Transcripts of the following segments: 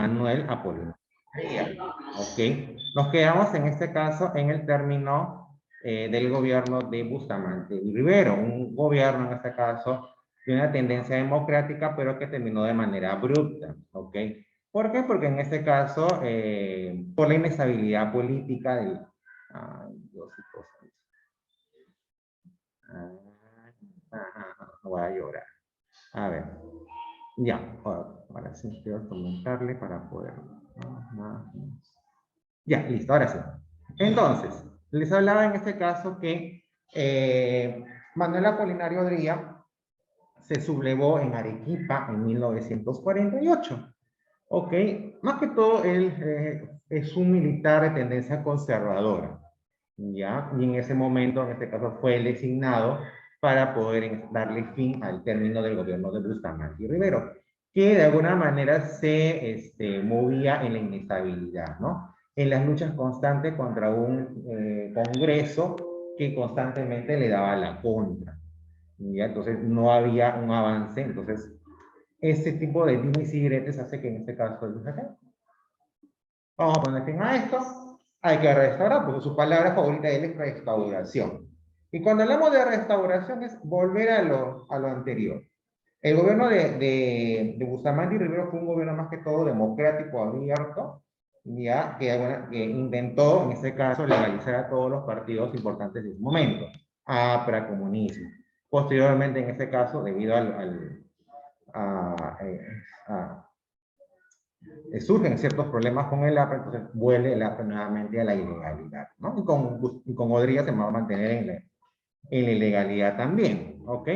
Manuel Apolinario Rivera. ¿Ok? Nos quedamos en este caso en el término del gobierno de Bustamante y Rivero, un gobierno en este caso de una tendencia democrática, pero que terminó de manera abrupta. ¿Ok? ¿Por qué? Porque en este caso, por la inestabilidad política del... Ay, Diosito santo. Voy a llorar. A ver. Ya, ahora sí quiero comentarle para poder... Ya, listo, ahora sí. Entonces, les hablaba en este caso que Manuel Apolinario Odría se sublevó en Arequipa en 1948. Ok, más que todo él es un militar de tendencia conservadora, ¿ya? Y en ese momento, en este caso, fue designado para poder darle fin al término del gobierno de Bustamante y Rivero, que de alguna manera se movía en la inestabilidad, ¿no? En las luchas constantes contra un Congreso que constantemente le daba la contra, ¿ya? Entonces no había un avance, entonces ese tipo de dimes y diretes hace que en este caso él dice, vamos a poner fin a esto, hay que restaurar, porque su palabra favorita de él es restauración. Y cuando hablamos de restauración es volver a lo anterior. El gobierno de Bustamante y Rivero fue un gobierno más que todo democrático, abierto, ya que intentó, en este caso, legalizar a todos los partidos importantes de su momento, APRA, comunismo. Posteriormente, en este caso, debido a, a surgen ciertos problemas con el APRA, entonces vuelve el APRA nuevamente a la ilegalidad, ¿no? Y con Odría se va a mantener en la ilegalidad también, ¿ok?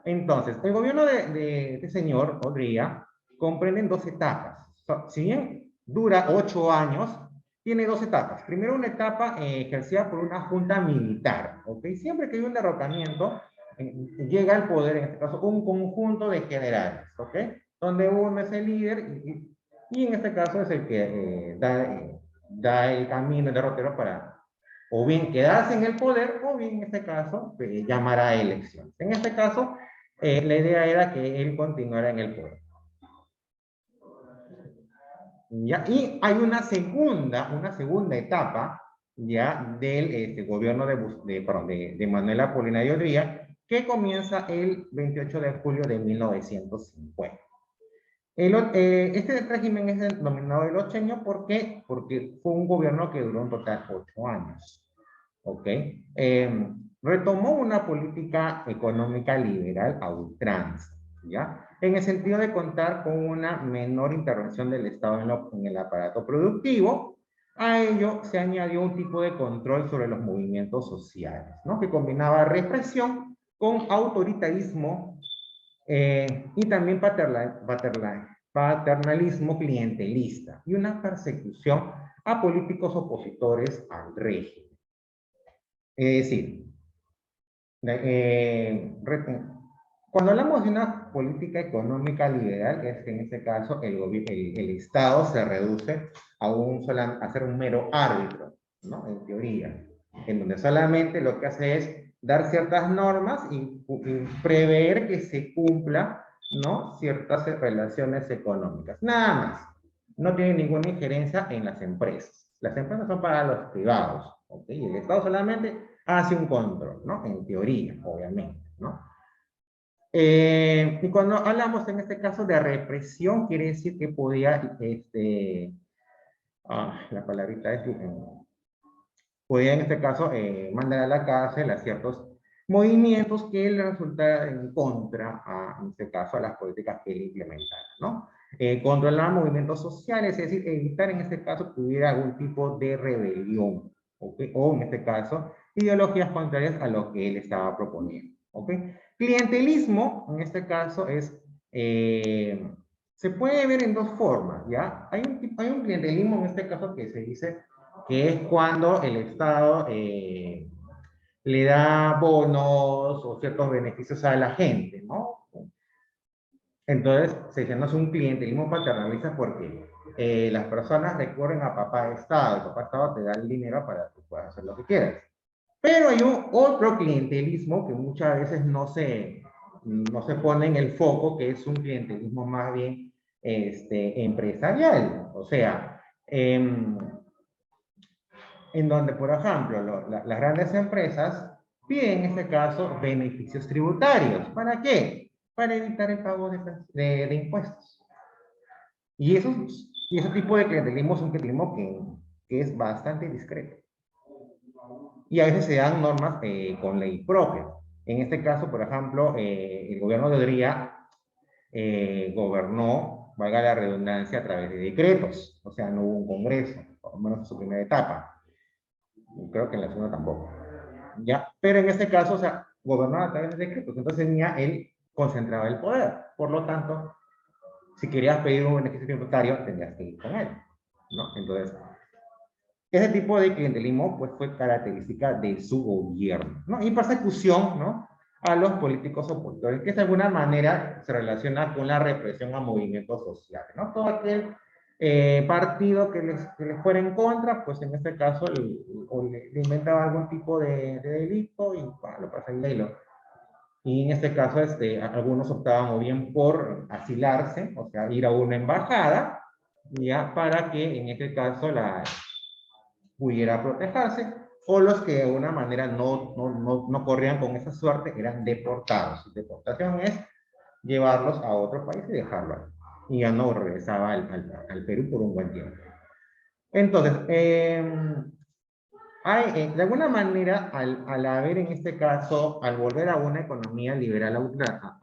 Entonces, el gobierno de este señor Odría comprende dos etapas. Si bien dura 8 años, tiene dos etapas. Primero, una etapa ejercida por una junta militar, ¿ok? Siempre que hay un derrocamiento, llega al poder, en este caso, un conjunto de generales, ¿ok? Donde uno es el líder y en este caso es el que da el camino, el derrotero para o bien quedarse en el poder o bien en este caso llamar a elecciones. En este caso, la idea era que él continuara en el poder. ¿Ya? Y hay una segunda etapa ya del gobierno de Manuel Apolinario Odría, que comienza el 28 de julio de 1950. Este régimen es denominado el ocheño, ¿por qué? Porque fue un gobierno que duró en total 8 años. ¿Ok? Retomó una política económica liberal a ultranza, ¿ya? En el sentido de contar con una menor intervención del Estado en el aparato productivo. A ello se añadió un tipo de control sobre los movimientos sociales, ¿no? Que combinaba represión con autoritarismo y también paternalismo clientelista y una persecución a políticos opositores al régimen. Es decir, cuando hablamos de una política económica liberal, es que en este caso el Estado se reduce a ser un mero árbitro, ¿no? En teoría, en donde solamente lo que hace es dar ciertas normas y prever que se cumpla, ¿no? Ciertas relaciones económicas. Nada más. No tiene ninguna injerencia en las empresas. Las empresas son para los privados, ¿ok? Y el Estado solamente hace un control, ¿no? En teoría, obviamente, ¿no? Y cuando hablamos en este caso de represión, quiere decir que podía, la palabrita es, podía en este caso mandar a la cárcel a ciertos movimientos que le resultaran en contra, en este caso, a las políticas que él implementara, ¿no? Controlar movimientos sociales, es decir, evitar en este caso que hubiera algún tipo de rebelión, ¿okay? O en este caso, ideologías contrarias a lo que él estaba proponiendo, ¿ok? Clientelismo, en este caso, se puede ver en dos formas, ¿ya? Hay un clientelismo en este caso que se dice que es cuando el Estado le da bonos o ciertos beneficios a la gente, ¿no? Entonces, se dice, no es un clientelismo paternalista porque las personas recurren a papá Estado, el papá Estado te da el dinero para que puedas hacer lo que quieras. Pero hay otro clientelismo que muchas veces no se pone en el foco, que es un clientelismo más bien empresarial, O sea, en donde, por ejemplo, las grandes empresas piden en este caso beneficios tributarios. ¿Para qué? Para evitar el pago de impuestos. Y, y ese tipo de clientelismo es un clientelismo que es bastante discreto. Y a veces se dan normas con ley propia. En este caso, por ejemplo, el gobierno de Odría gobernó, valga la redundancia, a través de decretos. O sea, no hubo un congreso, por lo menos en su primera etapa. Creo que en la segunda tampoco. ¿Ya? Pero en este caso, o sea, gobernaba a través de decretos. Entonces tenía él concentraba el poder. Por lo tanto, si querías pedir un beneficio tributario, tenías que ir con él, ¿no? Entonces, ese tipo de clientelismo pues, fue característica de su gobierno, ¿no? Y persecución, ¿no? A los políticos opositores, que de alguna manera se relaciona con la represión a movimientos sociales, ¿no? Todo aquel partido que les fuera en contra, pues en este caso le inventaba algún tipo de delito y bueno, lo pasa en ley. Y en este caso, algunos optaban o bien por asilarse, o sea, ir a una embajada, ya para que en este caso pudiera protegerse, o los que de alguna manera no corrían con esa suerte eran deportados. Deportación es llevarlos a otro país y dejarlo ahí. Y ya no regresaba al Perú por un buen tiempo. Entonces, de alguna manera, al haber en este caso, al volver a una economía liberal a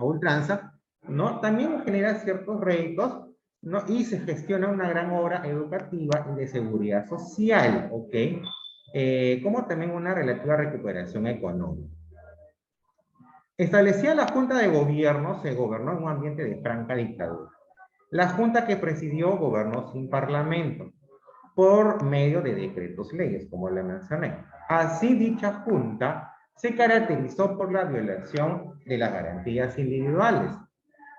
ultranza, ¿no? También genera ciertos réditos, ¿no? Y se gestiona una gran obra educativa y de seguridad social, ¿ok? Como también una relativa recuperación económica. Establecida la Junta de Gobierno, se gobernó en un ambiente de franca dictadura. La Junta que presidió gobernó sin parlamento, por medio de decretos leyes, como le mencioné. Así, dicha junta se caracterizó por la violación de las garantías individuales.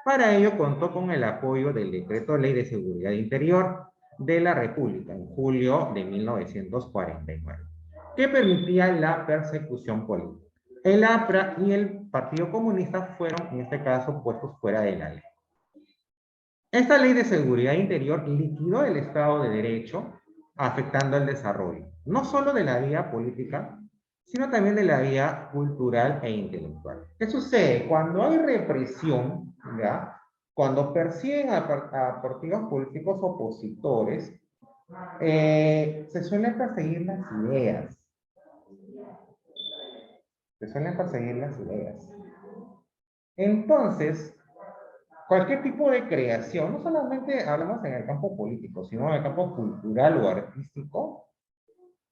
Para ello contó con el apoyo del Decreto Ley de Seguridad Interior de la República en julio de 1949, que permitía la persecución política. El APRA y el Partido Comunista fueron, en este caso, puestos fuera de la ley. Esta ley de seguridad interior liquidó el Estado de Derecho, afectando el desarrollo, no solo de la vía política, sino también de la vía cultural e intelectual. ¿Qué sucede? Cuando hay represión, ¿ya? Cuando persiguen a partidos políticos opositores, se suelen perseguir las ideas. Se suelen perseguir las ideas. Entonces, cualquier tipo de creación, no solamente hablamos en el campo político, sino en el campo cultural o artístico,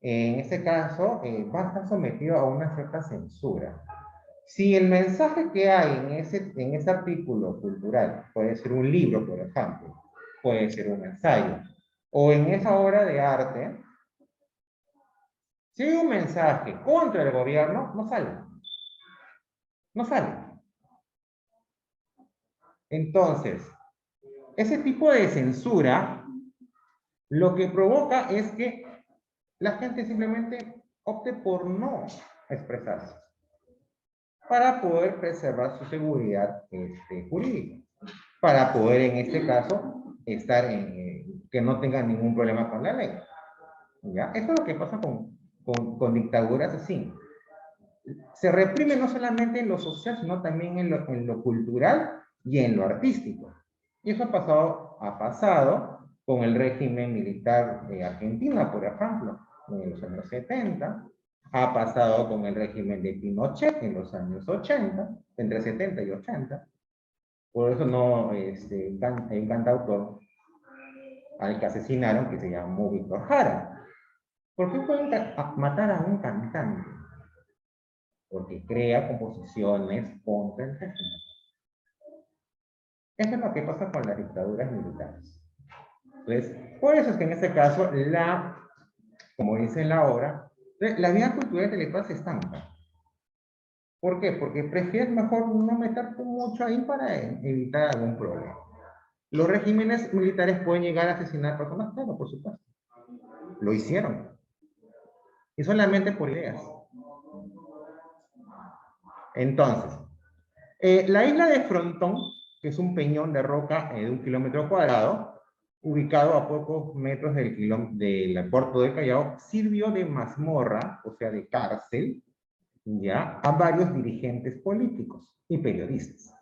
en este caso va a estar sometido a una cierta censura. Si el mensaje que hay en ese artículo cultural, puede ser un libro, por ejemplo, puede ser un ensayo, o en esa obra de arte, si hay un mensaje contra el gobierno, no sale. No sale. Entonces, ese tipo de censura lo que provoca es que la gente simplemente opte por no expresarse para poder preservar su seguridad jurídica, para poder en este caso estar que no tengan ningún problema con la ley. ¿Ya? Esto es lo que pasa con dictaduras así. Se reprime no solamente en lo social, sino también en lo cultural y en lo artístico. Y eso ha pasado con el régimen militar de Argentina, por ejemplo, en los años 70, ha pasado con el régimen de Pinochet en los años 80, entre 70 y 80. Por eso no, hay un cantautor al que asesinaron que se llamó Víctor Jara. ¿Por qué pueden matar a un cantante? Porque crea composiciones contra el régimen. Eso es lo que pasa con las dictaduras militares. Entonces, por eso es que en este caso, como dice la obra, la vida cultural intelectual se estanca. ¿Por qué? Porque prefieres mejor no meterte mucho ahí para evitar algún problema. ¿Los regímenes militares pueden llegar a asesinar personas? Claro, por supuesto. Lo hicieron. Y solamente por ideas. Entonces, la isla de Frontón, que es un peñón de roca de 1 kilómetro cuadrado, ubicado a pocos metros del puerto de Callao, sirvió de mazmorra, o sea, de cárcel, ya, a varios dirigentes políticos y periodistas.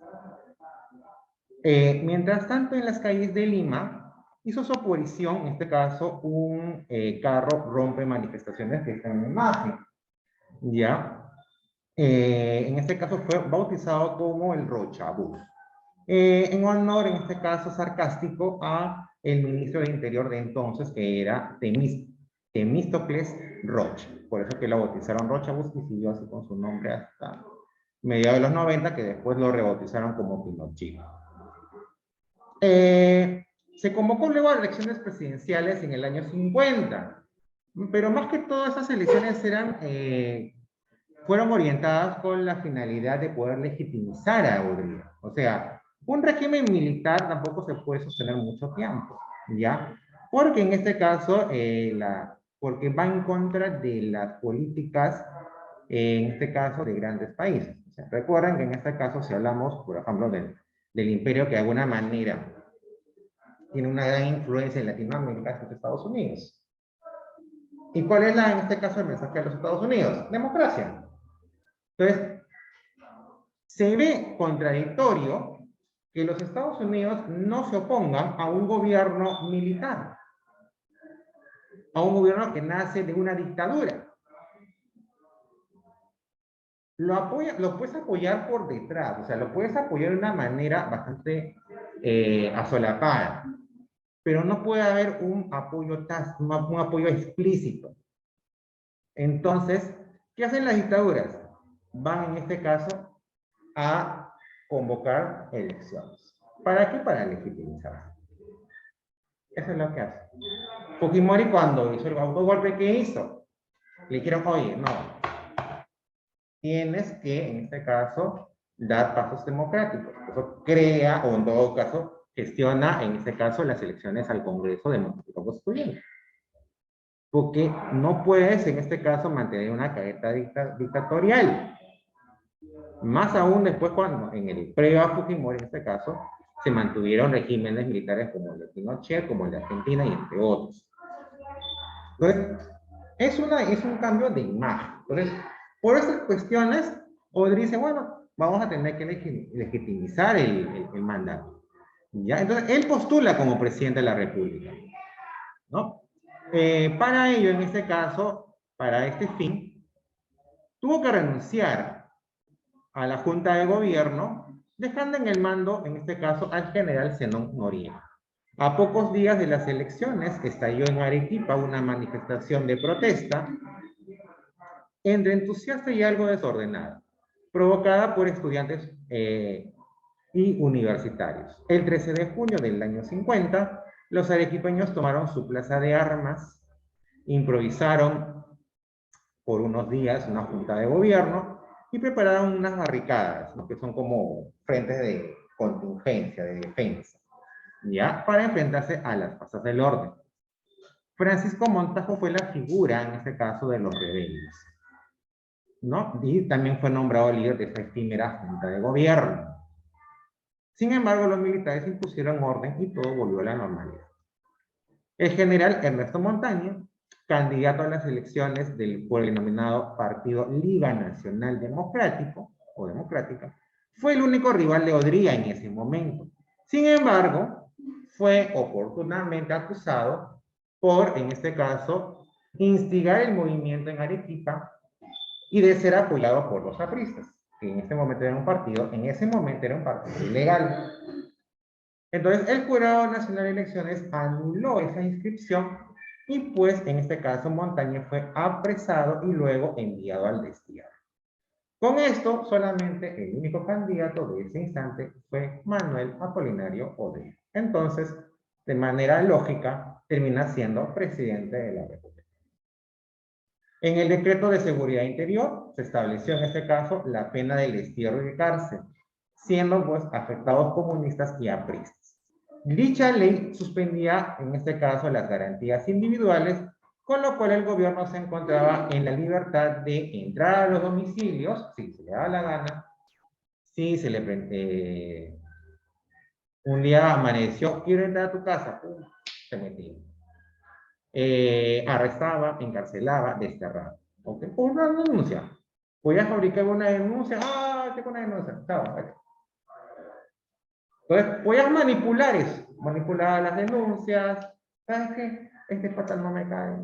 Mientras tanto, en las calles de Lima, hizo su aparición, en este caso, un carro rompe manifestaciones que está en la imagen, ¿ya? En este caso fue bautizado como el Rochabús, en honor, en este caso sarcástico, a el ministro de Interior de entonces, que era Temístocles Rocha. Por eso que lo bautizaron Rochabús y siguió así con su nombre hasta mediados de los 90, que después lo rebautizaron como Pinochet. Se convocó luego a elecciones presidenciales en el año 50, pero más que todo esas elecciones fueron orientadas con la finalidad de poder legitimizar a Odría. O sea, un régimen militar tampoco se puede sostener mucho tiempo, ¿ya? Porque en este caso, porque va en contra de las políticas, en este caso, de grandes países. O sea, recuerden que en este caso, si hablamos, por ejemplo, del imperio que de alguna manera tiene una gran influencia en Latinoamérica, es Estados Unidos. ¿Y cuál es en este caso el mensaje de los Estados Unidos? Democracia. Entonces, se ve contradictorio que los Estados Unidos no se opongan a un gobierno militar, a un gobierno que nace de una dictadura. Lo puedes apoyar por detrás, o sea, lo puedes apoyar de una manera bastante asolapada, pero no puede haber un apoyo explícito. Entonces, ¿qué hacen las dictaduras? Van en este caso a convocar elecciones. ¿Para qué? Para legitimizar. Eso es lo que hace. Fujimori, cuando hizo el autogolpe, ¿qué hizo? Le dijeron, oye, no, tienes que, en este caso, dar pasos democráticos. Eso crea, o en todo caso, gestiona, en este caso, las elecciones al Congreso Democrático Constituyente. Porque no puedes, en este caso, mantener una careta dictatorial. Más aún después cuando, en el previo a Fujimori, en este caso, se mantuvieron regímenes militares como el de Pinochet, como el de Argentina y entre otros. Entonces, es un cambio de imagen. Entonces, por esas cuestiones, Odrí dice, bueno, vamos a tener que legitimizar el mandato. ¿Ya? Entonces, él postula como presidente de la República, ¿no? Para ello, en este caso, para este fin, tuvo que renunciar a la Junta de Gobierno, dejando en el mando, en este caso, al general Zenón Noriega. A pocos días de las elecciones, estalló en Arequipa una manifestación de protesta entre entusiasta y algo desordenada, provocada por estudiantes y universitarios. El 13 de junio del año 50, los arequipeños tomaron su plaza de armas, improvisaron por unos días una junta de gobierno y prepararon unas barricadas, ¿no? Que son como frentes de contingencia, de defensa, ¿ya? Para enfrentarse a las fuerzas del orden. Francisco Montajo fue la figura, en este caso, de los rebeldes, ¿no? Y también fue nombrado líder de esta efímera junta de gobierno. Sin embargo, los militares impusieron orden y todo volvió a la normalidad. El general Ernesto Montaña, candidato a las elecciones por el denominado Partido Liga Nacional Democrático, o Democrática, fue el único rival de Odría en ese momento. Sin embargo, fue oportunamente acusado por, en este caso, instigar el movimiento en Arequipa y de ser apoyado por los apristas, que en ese momento era un partido ilegal. Entonces, el Jurado Nacional de Elecciones anuló esa inscripción y pues en este caso Montaña fue apresado y luego enviado al destierro. Con esto, solamente el único candidato de ese instante fue Manuel Apolinario Odría. Entonces, de manera lógica, termina siendo presidente de la República. En el decreto de seguridad interior se estableció en este caso la pena del destierro y de cárcel, siendo pues afectados comunistas y apristas. Dicha ley suspendía en este caso las garantías individuales, con lo cual el gobierno se encontraba en la libertad de entrar a los domicilios, si se le daba la gana, si un día amaneció, quiero entrar a tu casa, se metía. Arrestaba, encarcelaba, desterraba. ¿Ok? Por una denuncia. Voy a fabricar una denuncia. Ah, tengo una denuncia. Chao, vale. Entonces, voy a manipular eso. Manipular las denuncias. ¿Sabes qué? Este pata no me cae.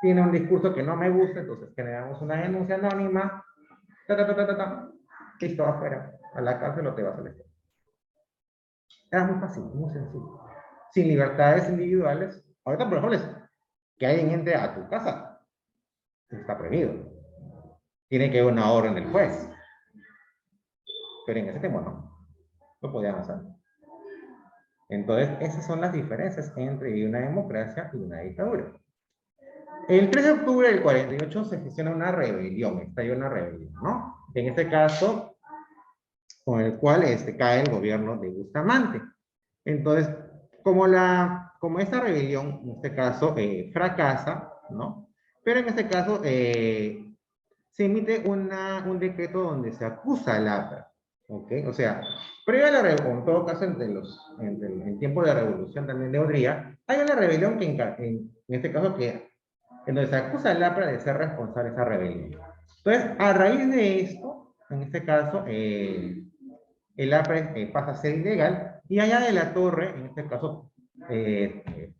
Tiene un discurso que no me gusta, entonces generamos una denuncia anónima. Ta, ta, ta, ta, ta, ta. Listo, afuera. A la cárcel o te vas a la. Era muy fácil, muy sencillo. Sin libertades individuales. Ahorita, por ejemplo, es que alguien entre a tu casa. Está prohibido. Tiene que haber una orden del juez. Pero en ese tiempo no. No podían hacer. Entonces, esas son las diferencias entre una democracia y una dictadura. El 3 de octubre del 48 se gestiona una rebelión, estalló una rebelión, ¿no? En este caso, con el cual cae el gobierno de Bustamante. Entonces, como esta rebelión, en este caso, fracasa, ¿no? Pero en este caso, se emite un decreto donde se acusa al APRA, ¿ok? O sea, previo a la rebelión, en todo caso, en tiempo de la revolución también de Odría, hay una rebelión que en este caso en donde se acusa al APRA de ser responsable de esa rebelión. Entonces, a raíz de esto, en este caso, el APRA pasa a ser ilegal y allá de la torre, en este caso,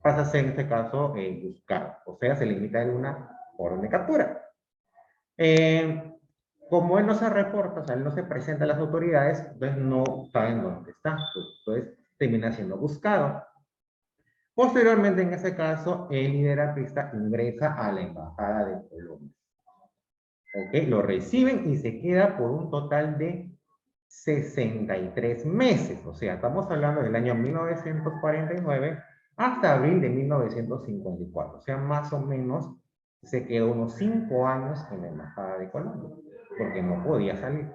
pasa a ser, en este caso, buscado. O sea, se limita a una orden de captura. Como él no se reporta, o sea, él no se presenta a las autoridades, entonces no saben dónde está. Entonces termina siendo buscado. Posteriormente, en ese caso, el líder aprista ingresa a la embajada de Colombia. ¿Ok? Lo reciben y se queda por un total de 63 meses. O sea, estamos hablando del año 1949 hasta abril de 1954. O sea, más o menos se quedó unos 5 años en la embajada de Colombia, porque no podía salir.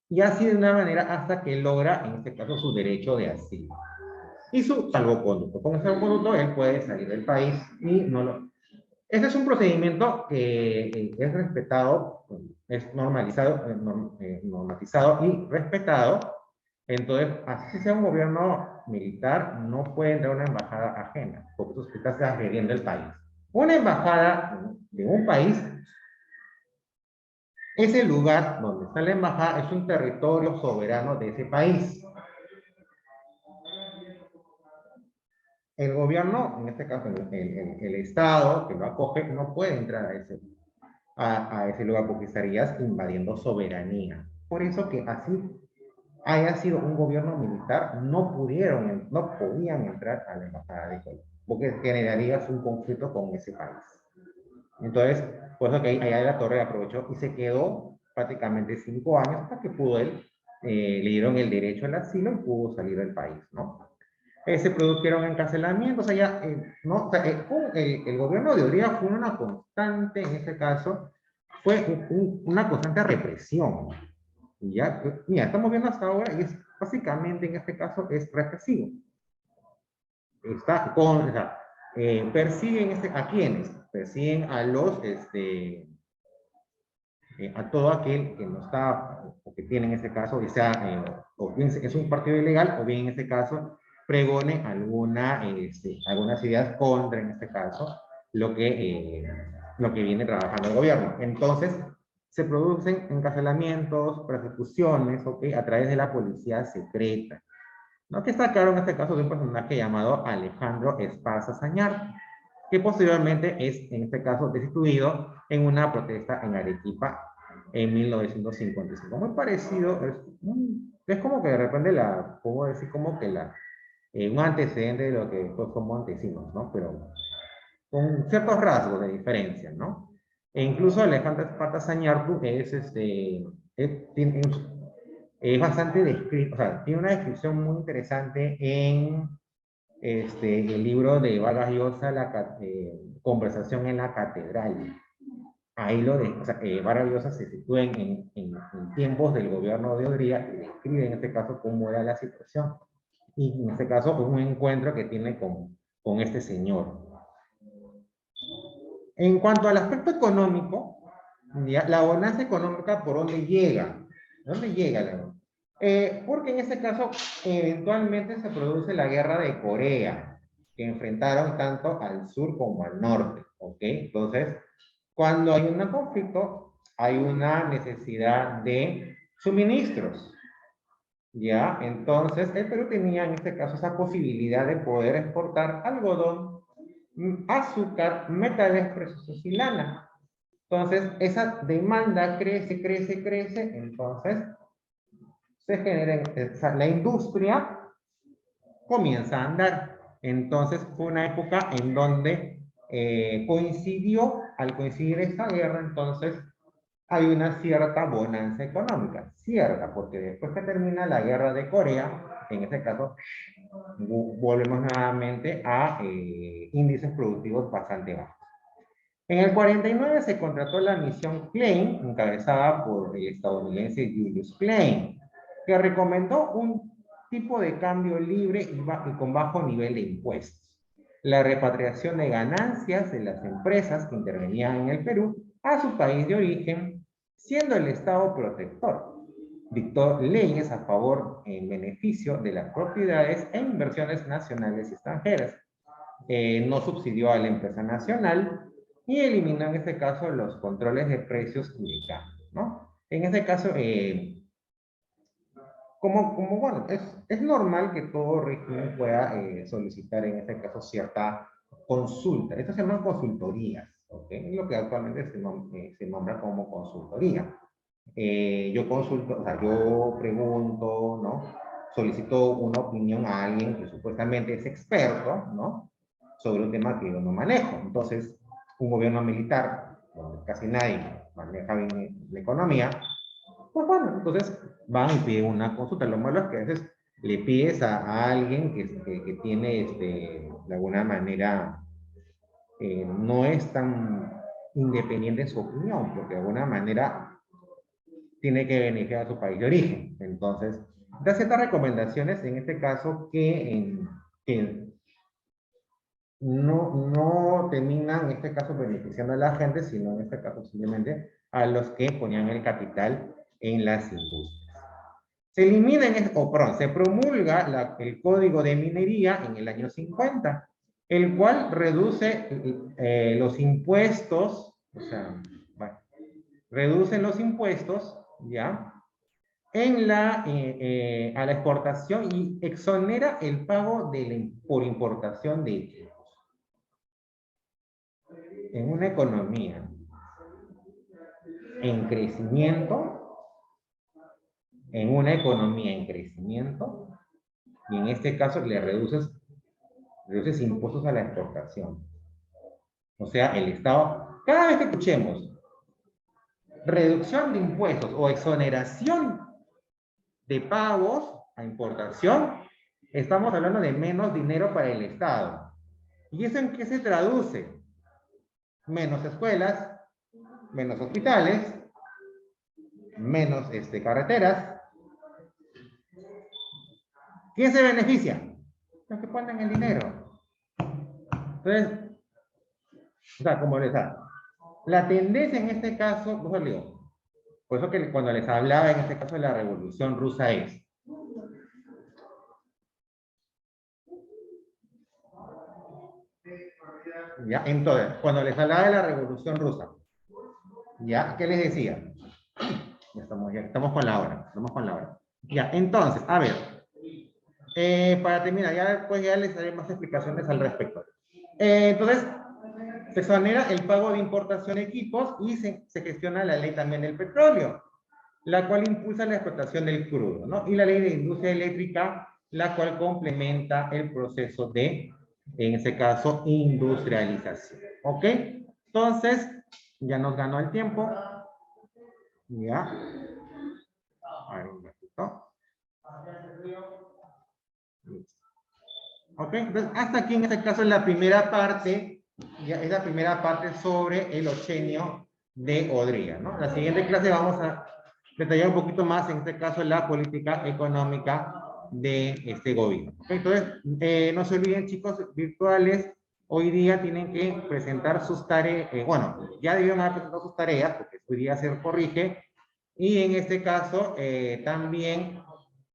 Y así de una manera hasta que logra, en este caso, su derecho de asilo y su salvoconducto. Con el salvoconducto él puede salir del país y no lo... Este es un procedimiento que es respetado, es normalizado, normatizado y respetado. Entonces, así sea un gobierno militar, no puede entrar a una embajada ajena, porque eso está agrediendo el país. Una embajada de un país es el lugar donde está la embajada, es un territorio soberano de ese país. El gobierno, en este caso el Estado que lo acoge, no puede entrar a ese lugar porque estarías invadiendo soberanía. Por eso que así haya sido un gobierno militar, no podían entrar a la embajada de Colombia, porque generarías un conflicto con ese país. Entonces, por eso que allá la torre aprovechó y se quedó prácticamente 5 años hasta que pudo él, le dieron el derecho al asilo y pudo salir del país, ¿no? Se produjeron encarcelamientos, allá, ¿no? O sea, el gobierno de Odría fue una constante, en este caso, fue una constante represión. Y ya, mira, estamos viendo hasta ahora y es básicamente en este caso es represivo. Está con, o sea, persiguen a quienes, persiguen a a todo aquel que no está, o que tiene en este caso, o bien es un partido ilegal, o bien en este caso pregone algunas ideas contra, en este caso, lo que viene trabajando el gobierno. Entonces, se producen encarcelamientos, persecuciones, ¿ok? A través de la policía secreta, ¿no? Que sacaron en este caso de un personaje llamado Alejandro Esparza Sañar, que posteriormente es, en este caso, destituido en una protesta en Arequipa en 1955. Muy parecido, es como que de repente puedo decir como que un antecedente de lo que fue como Montesinos, ¿no? Pero con ciertos rasgos de diferencia, ¿no? E incluso Alejandro Esparza Sañartu es bastante descrito, o sea, tiene una descripción muy interesante en el libro de Vargas Llosa, Conversación en la Catedral. Ahí o sea, Vargas Llosa se sitúa en tiempos del gobierno de Odría y describe en este caso cómo era la situación. Y en este caso un encuentro que tiene con este señor. En cuanto al aspecto económico, ¿ya? La bonanza económica, ¿por dónde llega? ¿Dónde llega? Porque en este caso, eventualmente se produce la guerra de Corea, que enfrentaron tanto al sur como al norte, ¿ok? Entonces, cuando hay un conflicto, hay una necesidad de suministros, ¿ya? Entonces, el Perú tenía en este caso esa posibilidad de poder exportar algodón, azúcar, metales preciosos y lana. Entonces, esa demanda crece, crece, crece, entonces se genera, la industria comienza a andar. Entonces fue una época en donde coincidió, al coincidir esta guerra, entonces hay una cierta bonanza económica, cierta, porque después que termina la guerra de Corea, en este caso, volvemos nuevamente a índices productivos bastante bajos. En el 49 se contrató la misión Klein, encabezada por el estadounidense Julius Klein, que recomendó un tipo de cambio libre y con bajo nivel de impuestos, la repatriación de ganancias de las empresas que intervenían en el Perú a su país de origen, siendo el Estado protector. Dictó leyes a favor en beneficio de las propiedades e inversiones nacionales y extranjeras. No subsidió a la empresa nacional y eliminó en este caso los controles de precios y de cambio, ¿no? En este caso, bueno, es normal que todo régimen pueda solicitar en este caso cierta consulta. Esto se llaman consultorías, ¿ok? Es lo que actualmente se nombra como consultoría. Yo consulto, o sea, yo pregunto, ¿no? Solicito una opinión a alguien que supuestamente es experto, ¿no? Sobre un tema que yo no manejo. Entonces, un gobierno militar, donde casi nadie maneja bien la economía, pues bueno, entonces van y piden una consulta. Lo malo es que a veces le pides a alguien que tiene, de alguna manera, no es tan independiente en su opinión, porque de alguna manera tiene que beneficiar a su país de origen. Entonces, da ciertas recomendaciones, en este caso, que no terminan, en este caso, beneficiando a la gente, sino en este caso, simplemente a los que ponían el capital en las industrias. Se elimina, se promulga el Código de Minería en el año 50, el cual reduce los impuestos, o sea, bueno, reducen los impuestos, ¿ya? A la exportación y exonera el pago por importación de equipos. En una economía en crecimiento, y en este caso le reduces impuestos a la exportación. O sea, el Estado, cada vez que escuchemos reducción de impuestos o exoneración de pagos a importación, estamos hablando de menos dinero para el Estado. ¿Y eso en qué se traduce? Menos escuelas, menos hospitales, menos carreteras. ¿Quién se beneficia? Los que ponen el dinero. Entonces, o sea, como les da, la tendencia en este caso, pues digo, por eso que cuando les hablaba en este caso de la Revolución Rusa es, ¿ya? Entonces, cuando les hablaba de la Revolución Rusa, ¿ya? ¿Qué les decía? Ya estamos con la hora, Ya, entonces, a ver, para terminar, ya después ya les daré más explicaciones al respecto. Entonces, se exonera el pago de importación de equipos y se gestiona la ley también del petróleo, la cual impulsa la explotación del crudo, ¿no? Y la ley de industria eléctrica, la cual complementa el proceso de, en este caso, industrialización. ¿Ok? Entonces, ya nos ganó el tiempo. Ya. A ver, un ratito. Ok, entonces hasta aquí en este caso es la primera parte, ya es la primera parte sobre el ochenio de Odría, ¿no? La siguiente clase vamos a detallar un poquito más, en este caso, la política económica de este gobierno. ¿Okay? Entonces, no se olviden, chicos, virtuales, hoy día tienen que presentar sus tareas, bueno, ya debieron haber presentado sus tareas, porque hoy día se corrige, y en este caso también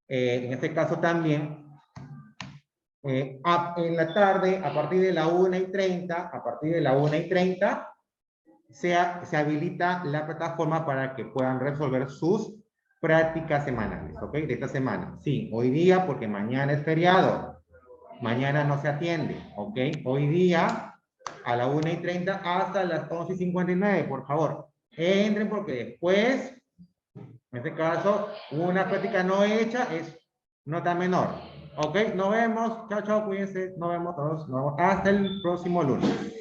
en este caso también, en la tarde, a partir de la 1:30, se habilita la plataforma para que puedan resolver sus prácticas semanales, ¿ok? De esta semana. Sí, hoy día, porque mañana es feriado. Mañana no se atiende, ¿ok? Hoy día, a la 1:30 hasta las 11:59, por favor. Entren porque después, en este caso, una práctica no hecha es nota menor. ¿Ok? Nos vemos. Chao, chao, cuídense. Nos vemos todos. Nos vemos hasta el próximo lunes.